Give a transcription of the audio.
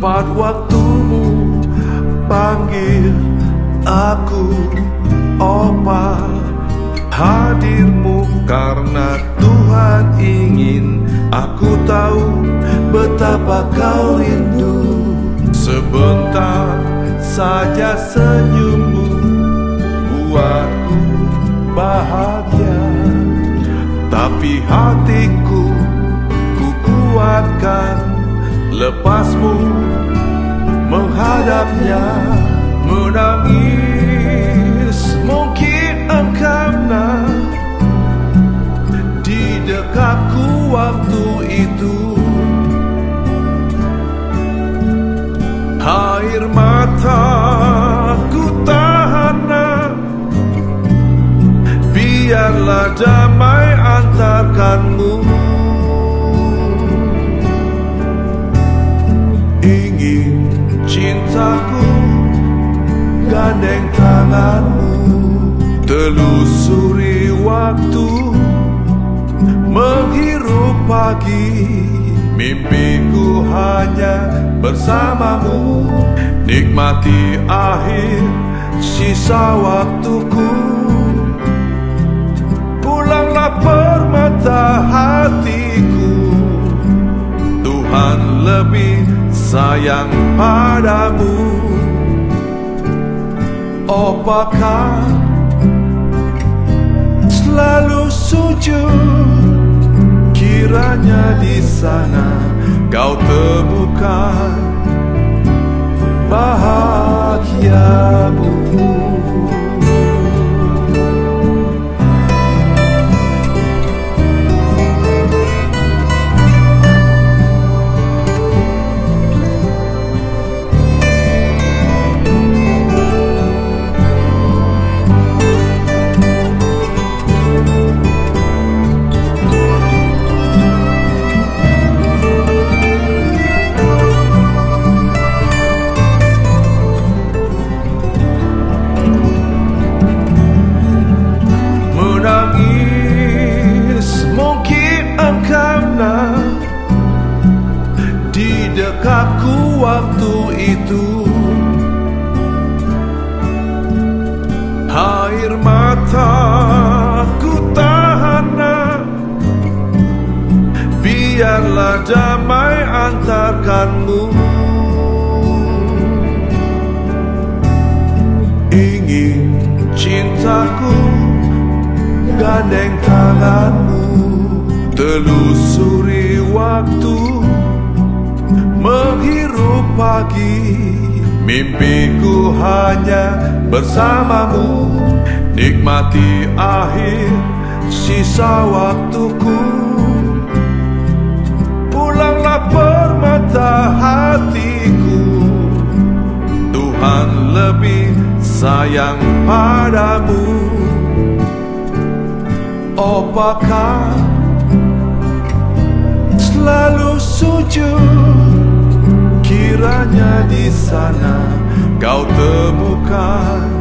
tepat waktumu panggil aku Opa. Hadirmu karena Tuhan ingin aku tahu betapa kau rindu. Sebentar saja senyummu buatku bahagia, tapi hatiku ku kuatkan lepasmu menghadapnya. Menangis mungkin engkau di dekatku waktu itu. Air mataku tahan, biarlah damai antarkanmu. Ingin cintaku gandeng tanganmu, telusuri waktu, menghirup pagi. Mimpiku hanya bersamamu, nikmati akhir sisa waktuku. Pulanglah permata hatiku, Tuhan lebih sayang padamu. Apakah selalu sujud? Kiranya di sana kau temukan bahagiamu. Di dekatku waktu itu. Air mataku tahan, biarlah damai antarkanmu. Ingin cintaku gandeng tanganmu, telusuri waktu, menghirup pagi. Mimpiku hanya bersamamu, nikmati akhir sisa waktuku. Pulanglah permata hatiku, Tuhan lebih sayang padamu. Apakah selalu sujud? Kiranya di sana kau temukan